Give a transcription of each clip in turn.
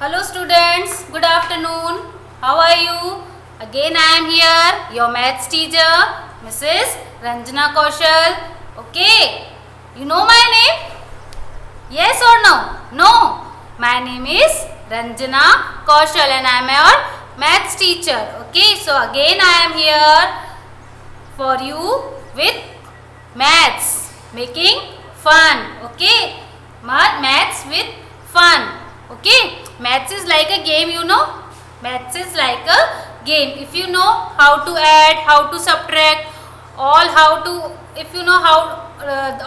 Hello students, good afternoon. How are you? Again I am here, your maths teacher, Mrs. Ranjana Kaushal. Okay, you know my name? Yes or no? No. My name is Ranjana Kaushal and I am your maths teacher. Okay, so again I am here for you with maths, making fun. Okay, maths with fun. Okay, maths is like a game, you know. Maths is like a game. If you know how to add, how to subtract, if you know how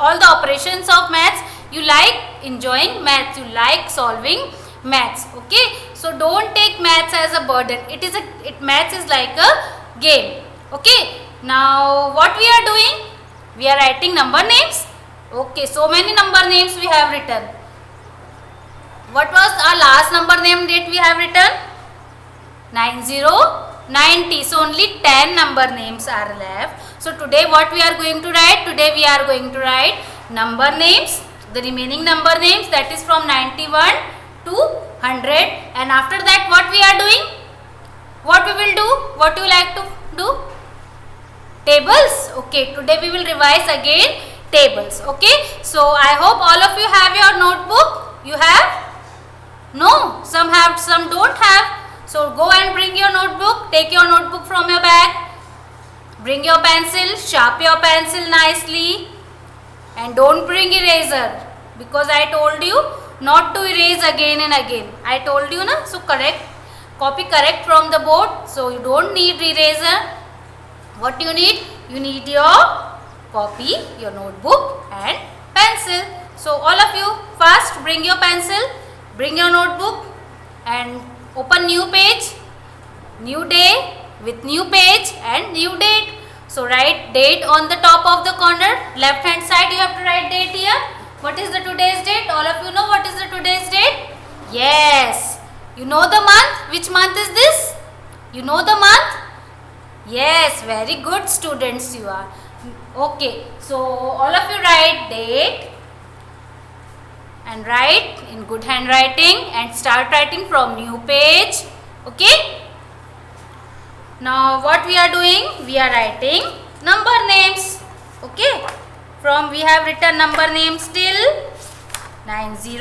all the operations of maths, you like enjoying maths, you like solving maths. Okay, so don't take maths as a burden. Maths is like a game. Okay, now what we are doing? We are writing number names. Okay, so many number names we have written. What was our last number name that we have written? 90. So only 10 number names are left. So today what we are going to write? Today we are going to write number names, the remaining number names, that is from 91 to 100. And after that what we are doing? What we will do? What you like to do? Tables. Okay, today we will revise again tables. Okay, so I hope all of you have your notebook. You have? No, some have, some don't have. So go and bring your notebook. Take your notebook from your bag. Bring your pencil. Sharpen your pencil nicely. And don't bring eraser, because I told you not to erase again and again. I told you na. So copy correct from the board. So you don't need eraser. What you need? You need your copy, your notebook and pencil. So all of you, first bring your pencil. Bring your notebook and open new page, new day with new page and new date. So write date on the top of the corner, left hand side you have to write date here. What is the today's date? All of you know what is the today's date? Yes. You know the month? Which month is this? You know the month? Yes, very good students you are. Okay, so all of you write date and write in good handwriting and start writing from new page. Okay, now what we are doing? We are writing number names. Okay, we have written number names till 90.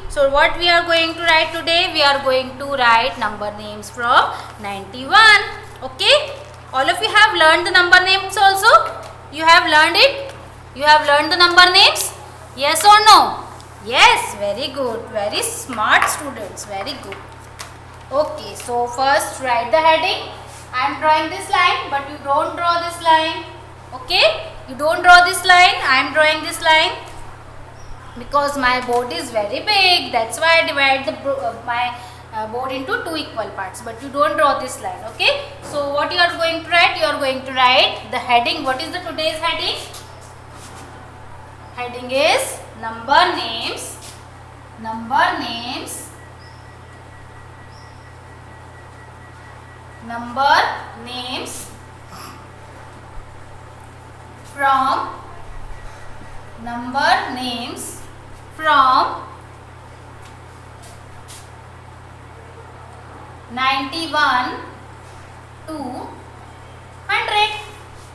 So what we are going to write today? We are going to write number names from 91. Okay, all of you have learned the number names also? You have learned it? You have learned the number names? Yes or no? Yes, very good. Very smart students. Very good. Okay, so first write the heading. I am drawing this line, but you don't draw this line. Okay, you don't draw this line. I am drawing this line because my board is very big. That's why I divide my board into two equal parts. But you don't draw this line. Okay, so what you are going to write? You are going to write the heading. What is the today's heading? Heading is number names. Number names. Number names from 91 to 100.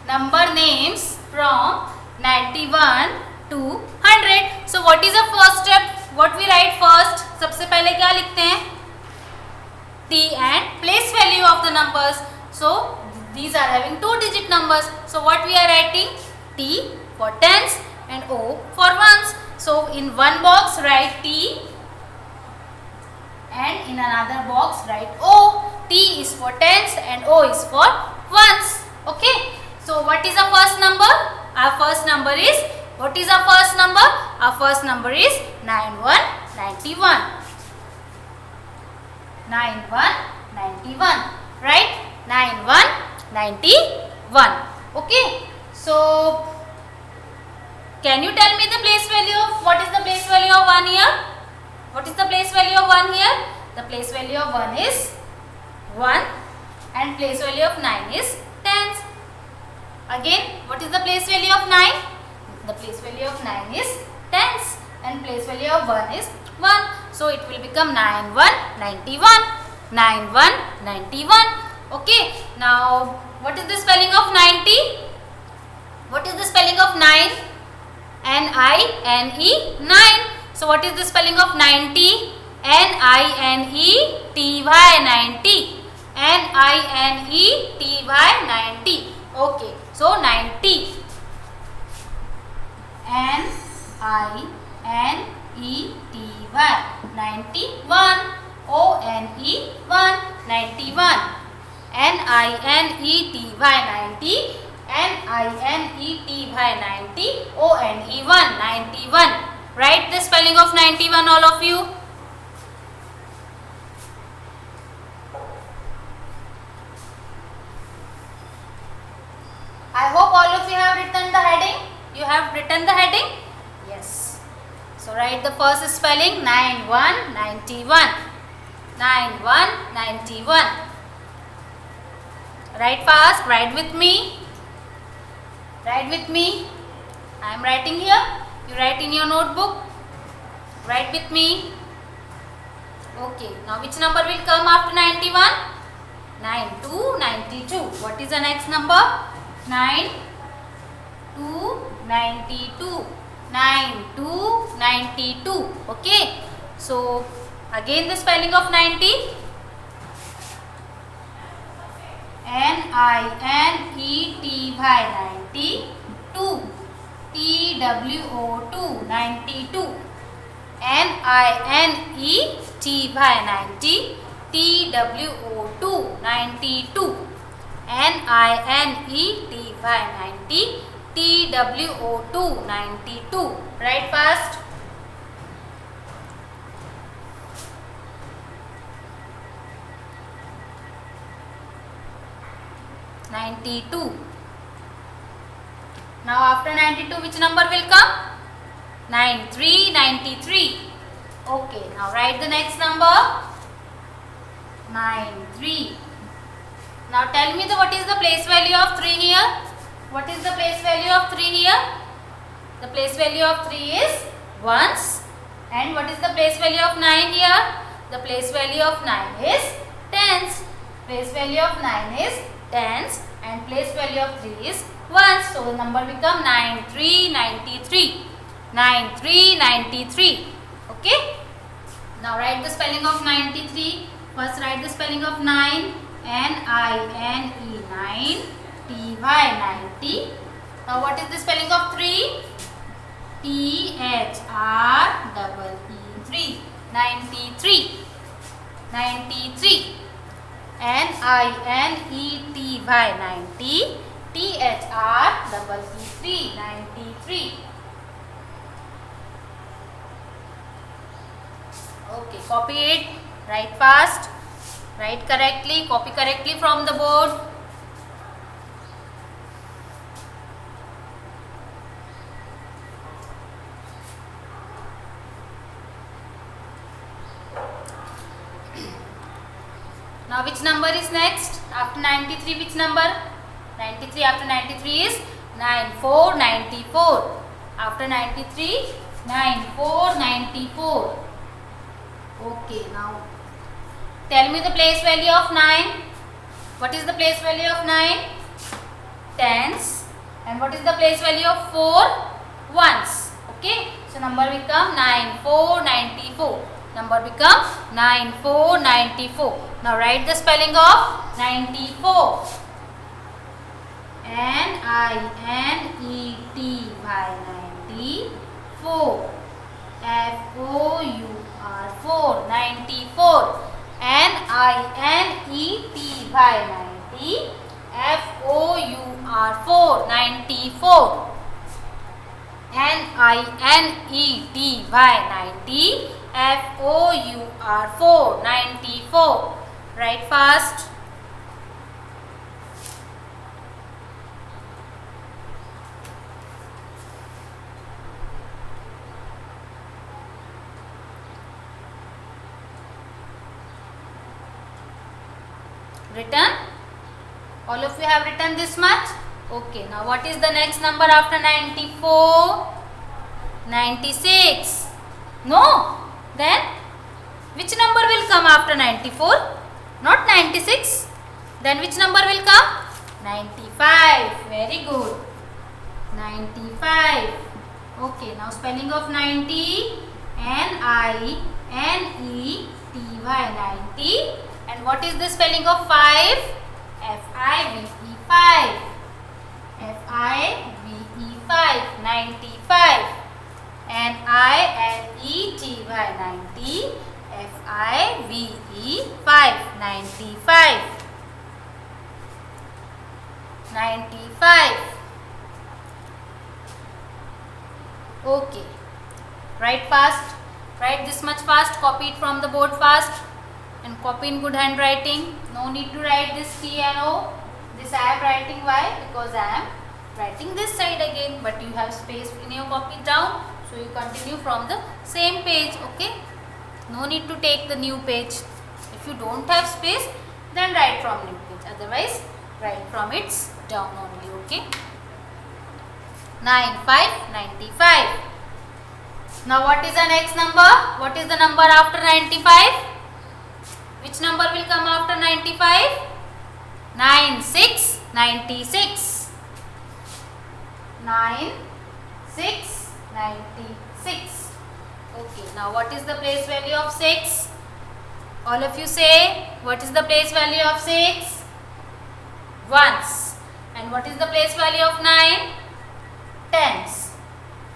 Number names from 91 to 100. So what is the first step? What we write first? सबसे पहले क्या लिखते हैं? T and place value of the numbers. So these are having 2-digit numbers. So what we are writing? T for tens and O for ones. So in one box write T and in another box write O. T is for tens and O is for ones. Okay. So what is our first number? Our first number is, what is our first number? Our first number is 9191. 9191. Right? 9191. Okay. So can you tell me the place value of, what is the place value of 1 here? What is the place value of 1 here? The place value of 1 is 1 and place value of 9 is tens. Again, what is the place value of 9? The place value of 9 is tens and place value of 1 is 1. So it will become 9 1 91. 9 1 91. Okay. Now what is the spelling of 90? What is the spelling of 9? N-I-N-E, 9. So what is the spelling of 90? N-I-N-E-T-Y, 90. N-I-N-E-T-Y, 90. Okay. So 90. N-I-N-E-T-Y, 91. O-N-E, 1, 91. N-I-N-E-T-Y, 90. N-I-N-E-T-Y, 90. O-N-E, 1, 91. Write the spelling of 91, all of you. I hope all of you have written the heading. You have written the heading? Yes. So write the first spelling, 91, 91. 91, 91. Write fast, write with me. Write with me. I am writing here. You write in your notebook. Write with me. Okay. Now which number will come after 91? 92, 92. What is the next number? 9, 2, 92. 9, 2, 92. Okay. So again the spelling of 90. N-I-N-E-T-Y, 90. 2. T-W-O-2, 92. N-I-N-E-T-Y, 90. T-W-O-2, 92. N-I-N-E-T-Y, 90. T-W-O-2, 92. Write fast. (92). Now after 92 which number will come? 93, 93. Okay, now write the next number. 93. Now tell me what is the place value of 3 here? What is the place value of 3 here? The place value of 3 is ones. And what is the place value of 9 here? The place value of 9 is tens. Place value of 9 is tens and place value of 3 is ones. So the number become 9393. 9393. Okay. Now write the spelling of 93. First write the spelling of 9. N-I-N-E, 9. T-Y, 90. Now what is the spelling of 3? T-H-R-E-E, 3. 93. 93. N-I-N-E-T-Y, 90. T-H-R-E-E, 93. Okay, copy it. Write fast. Write correctly. Copy correctly from the board. Now which number is next? After 93 which number? 93 after 93 is 9494. After 93 9494. Okay, now tell me the place value of 9. What is the place value of 9? Tens. And what is the place value of 4? Ones. Okay, so number become 9494. Number become 9494. Now write the spelling of 94. N-I-N-E-T-Y, 94. F-O-U-R, 4, 94. N-I-N-E-T-Y, 90. F-O-U-R, 4, 94. N-I-N-E-T-Y, 90. F-O-U-R, 4, 94. Write fast. Written? All of you have written this much? Okay, now what is the next number after 94? 96. No? Then Which number will come after 94? Not 96. Then which number will come? 95. Very good. 95. Okay, now spelling of 90. N-I-N-E-T-Y, 90. And what is the spelling of 5? F-I-V-E, 5. F-I-V-E, 5. 95. N-I-N-E-T-Y, 90. F-I-V-E, 5. 95. 95. Okay. Write fast. Write this much fast. Copy it from the board fast. And copy in good handwriting. No need to write this T and O. This I am writing. Why? Because I am writing this side again. But you have space in your copy down. So you continue from the same page. Okay. No need to take the new page. If you don't have space, then write from new page. Otherwise, write from its down only. Okay. 95, 95. Now what is the next number? What is the number after 95? Which number will come after 95? 96, 96. 9, 6, 96. Okay, now what is the place value of 6? All of you say, what is the place value of 6? Ones. And what is the place value of 9? Tens.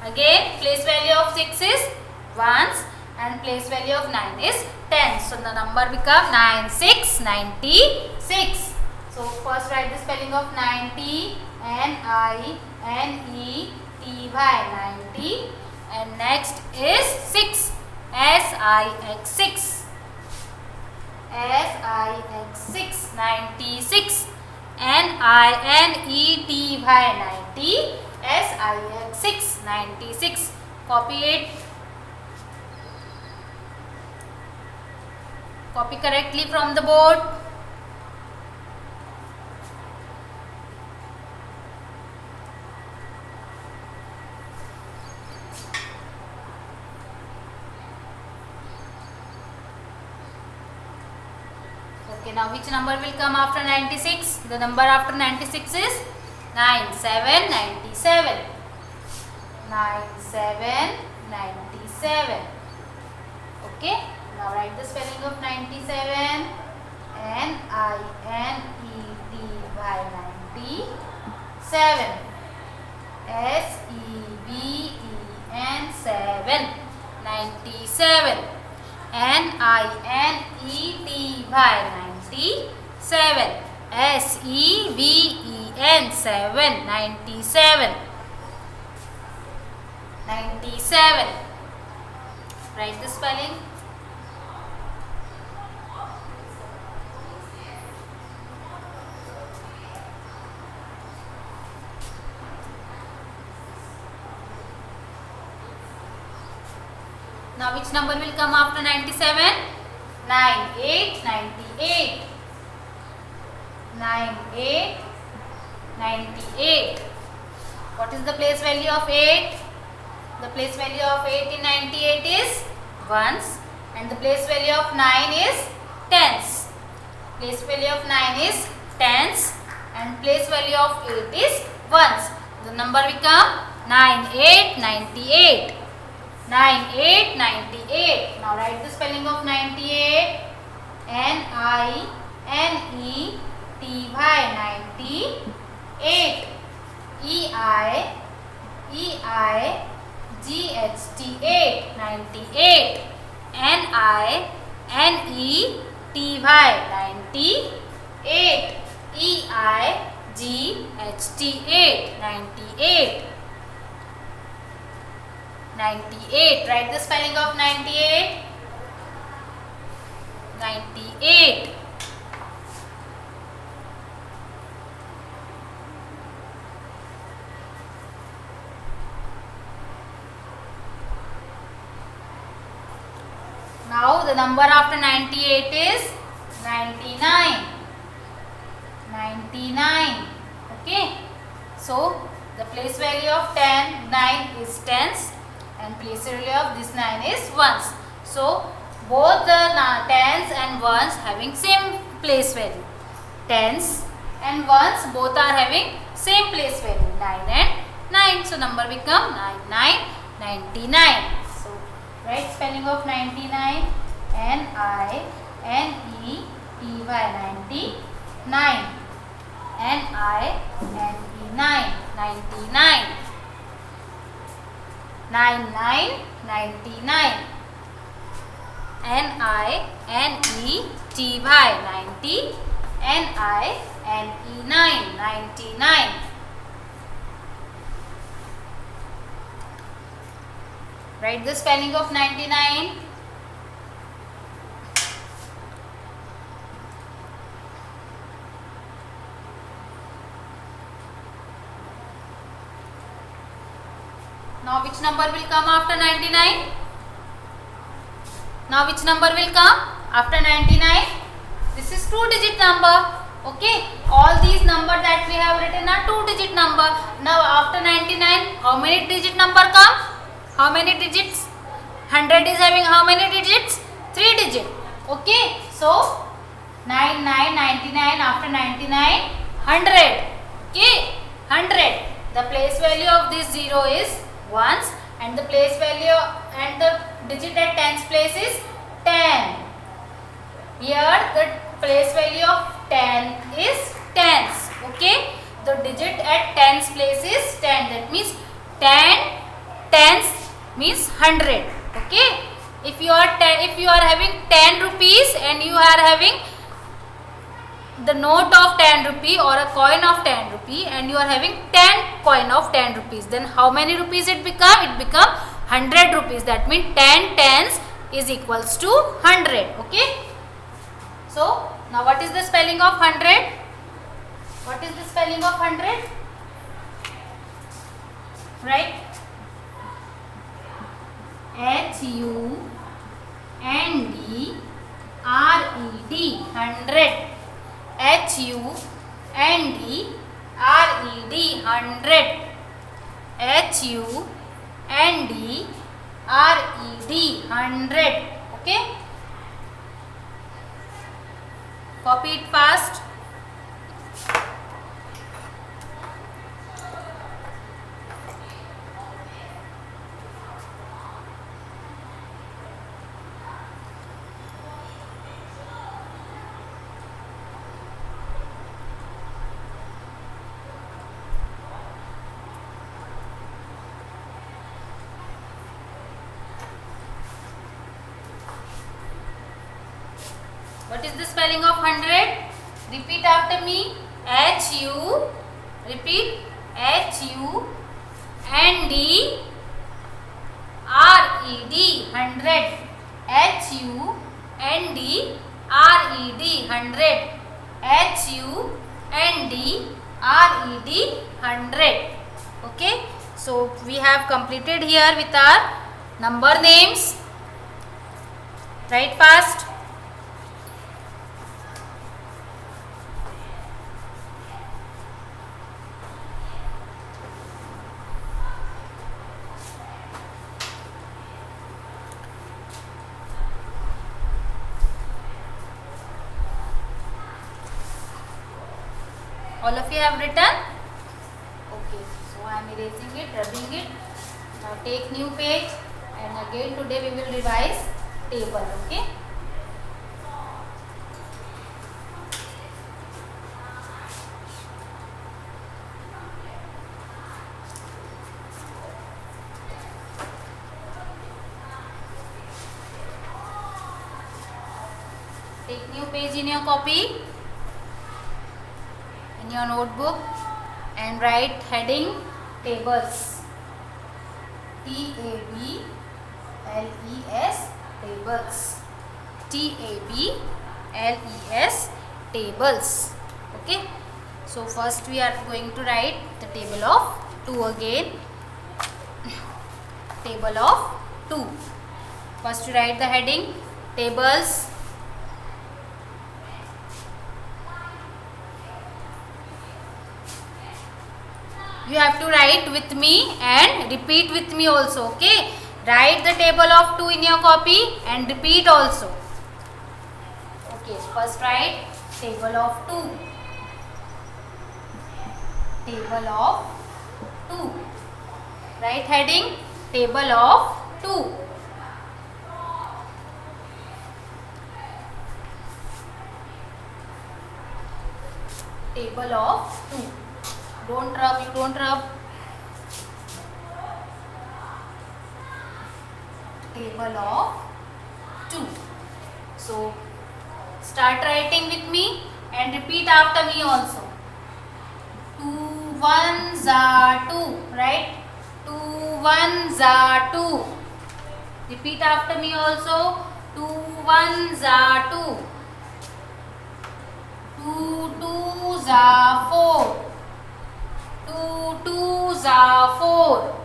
Again, place value of 6 is ones and place value of 9 is tens. So the number become 96, 96. So first write the spelling of 90, N-I-N-E-T-Y, 90. And next is 6, S-I-X, 6. S-I-X, 6, 96. N-I-N-E-T-Y, 90. S-I-X, 6, 96. Copy it. Copy correctly from the board. Okay, now which number will come after 96? The number after 96 is 97, 97. 97, 97. Okay, now write the spelling of 97. N-I-N-E-T-Y, 97. S-E-V-E-N, 7. 97. N-I-N-E-T-Y, 97. S-E-V-E-N, 7. 97. 97. Write the spelling. Now which number will come after 97? 98, 98. 98, 98. What is the place value of 8? The place value of 8 in 98 is ones and the place value of 9 is tens. Place value of 9 is tens and place value of 8 is ones. The number become 98, 98. 98, 98. Now write the spelling of 98. N-I-N-E-T-Y, 98. E-I-G-H-T, 8, 98. N-I-N-E-T-Y, 98. E-I-G-H-T, 8, 98. 98. Write the spelling of 98. 98. Now the number after 98 is 99. 99. Okay. So the place value of 9 is tens and place value of this 9 is ones. So both the tens and ones having same place value. Tens and ones both are having same place value, 9 and 9. So number become 99. So write spelling of 99, N-I-N-E-T-Y, 99, N-I-N-E-9, 99, 99, N-I-N-E-T-Y, 90, N-I-N-E-9, 99. Write the spelling of 99. Now which number will come after 99? Now which number will come after 99? This is 2-digit number. Okay. All these numbers that we have written are 2-digit number. Now after 99, how many digit number come? How many digits? 100 is having how many digits? 3 digit. Okay. So 99, 99, after 99, 100. Okay. 100. The place value of this 0 is ones, and the place value and the digit at tens place is 10. Here the place value of 10 is tens. Okay. The digit at tens place is 10. That means 10 tens means 100. Okay. If you are having 10 rupees and you are having the note of 10 rupee or a coin of 10 rupee and you are having 10 coin of 10 rupees, then how many rupees it become? It become 100 rupees. That means 10 tens is equals to 100. Okay. So now what is the spelling of 100? What is the spelling of 100? Right? H-U-N-D-R-E-D, 100. H-U-N-D-R-E-D, 100. H-U-N-D-R-E-D, 100. Okay. Copy it fast. What is the spelling of 100? Repeat after me. H-U, repeat, H-U-N-D-R-E-D, 100. H-U-N-D-R-E-D, 100. H-U-N-D-R-E-D, 100. Okay. So we have completed here with our number names. Write fast. All of you have written? Okay. So I am erasing it, rubbing it. Now take new page, and again today we will revise table. Okay. Take new page in your copy, in your notebook, and write heading tables. T-A-B-L-E-S, tables. T-A-B-L-E-S, tables. Okay. So first we are going to write the table of 2 again. Table of 2. First you write the heading tables. You have to write with me and repeat with me also. Okay. Write the table of 2 in your copy and repeat also. Okay, first write table of 2. Table of 2. Write heading table of 2. Table of 2. Don't rub, you don't rub. Table of 2. So, start writing with me and repeat after me also. 2 ones are 2, right? 2 ones are 2. Repeat after me also. 2 ones are 2. 2 twos are 4. 2 twos are 4.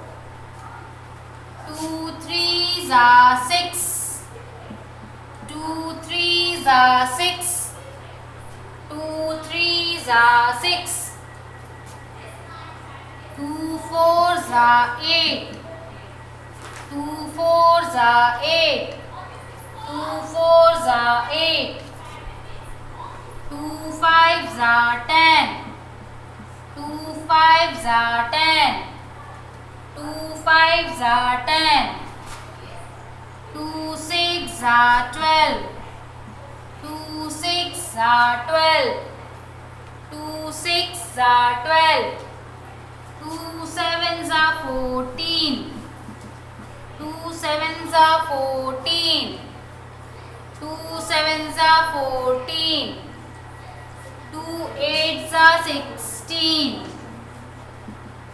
2 threes are 6. 2 threes are 6. 2 threes are 6. 2 fours are 8. 2 fours are 8. 2 fours are 8. 2 fives are 10. 2 fives are 10. 2 fives are 10. 2 six are 12. 2 six are 12. 2 six are 12. 2 sevens are 14. 2 sevens are 14. 2 sevens are 14. 2 eights are 16.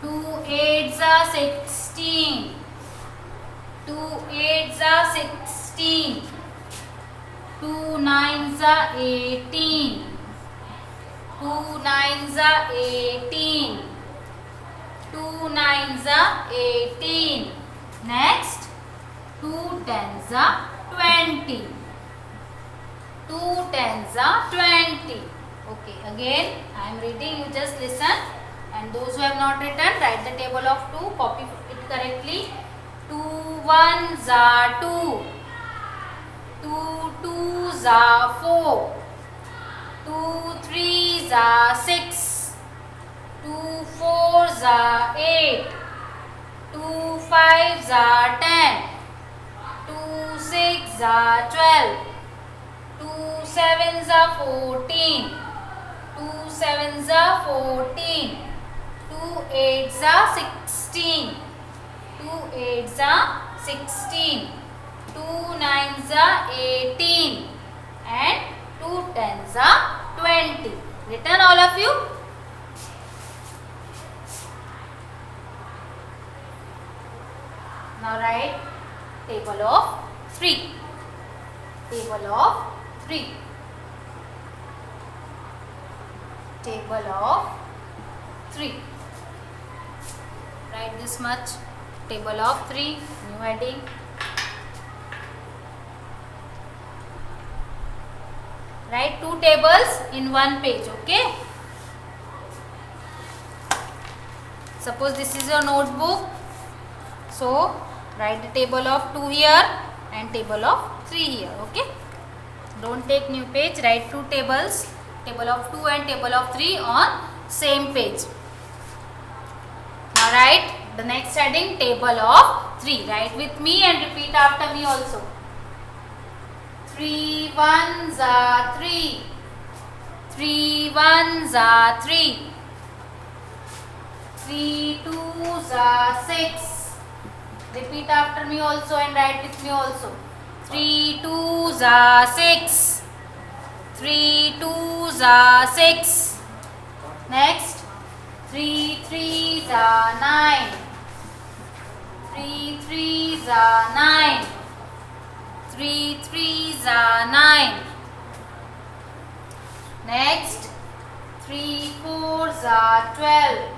2 eights are 16. 2 eights are 16. 2 nines are 18. 2 nines are 18. 2 nines are 18. Next, 2 tens are 20. 2 tens are 20. Okay, again I am reading, you just listen, and those who have not written, write the table of 2, copy it correctly. 2 ones are 2. 2 twos are 4. 2 threes are 6. 2 fours are 8. 2 fives are 10. 2 six are 12. 2 sevens are 14. 2 sevens are 14. 2 eights are 16. 2 eights are 16. 2 nines are 18. And 2 tens are 20. Written all of you? Now write table of 3. Table of 3. Table of 3. Write this much. Table of 3. New heading. Write 2 tables in 1 page. Okay. Suppose this is your notebook. So write the table of 2 here and table of 3 here. Okay. Don't take new page. Write 2 tables. Table of 2 and table of 3 on same page. Now write the next heading, table of 3. Write with me and repeat after me also. 3 ones are 3. 3 ones are 3. 3 twos are 6. Repeat after me also and write with me also. 3 twos are 6. 3 twos are 6. Next, 3 threes are 9. 3 threes are 9. 3 threes are 9. Next, 3 fours are 12.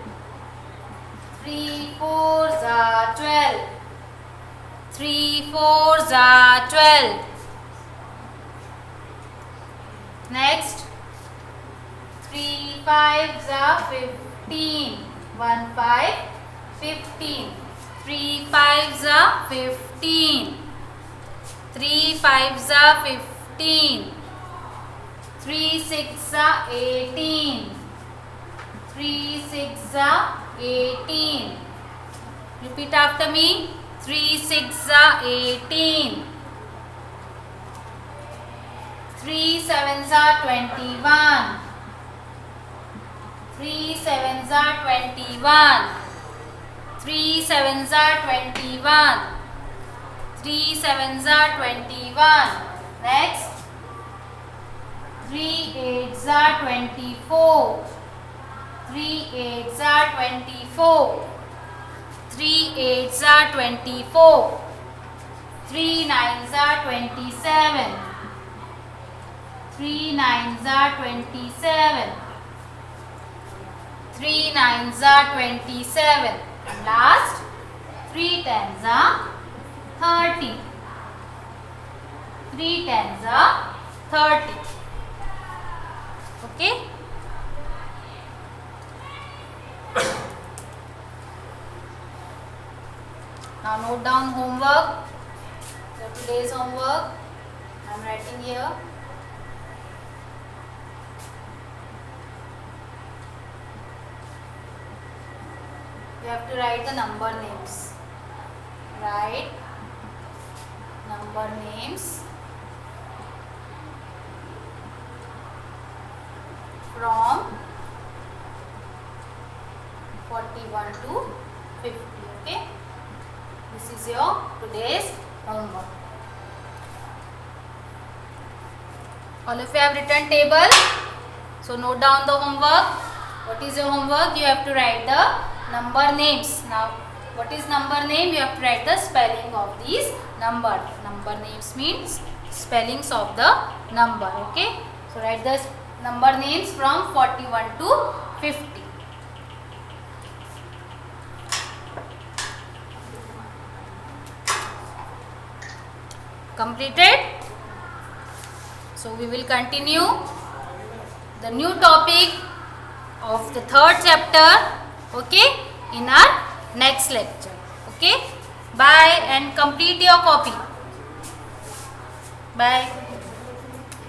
3 fours are 12. 3 fours are 12. Next, 3 fives are 15. 1 5, 15. 3 fives are 15. 15. 3 5s are 15. 3 6s are 18. 3 6s are 18. Repeat after me. 3 6s are 18. 3 7s are 21. 3 7s are 21. 3 7s are 21. 3 7s are 21. Next. 3 8s are 24. 3 8s are 24. 3 8s are 24. 3 9s are 27. 3 9s are 27. 3 9s are 27. And last, 3 10s are 30. 3 10s are 30. Okay? Now note down homework. So today's homework I am writing here. You have to write the number names. Write number names from 41 to 50. Okay. This is your today's homework. All of you have written table. So note down the homework. What is your homework? You have to write the number names. Now, what is number name? You have to write the spelling of these number. Number names means spellings of the number. Okay. So write the number names from 41 to 50. Completed? So we will continue the new topic of the third chapter, okay, in our next lecture. Okay, bye and complete your copy. Bye.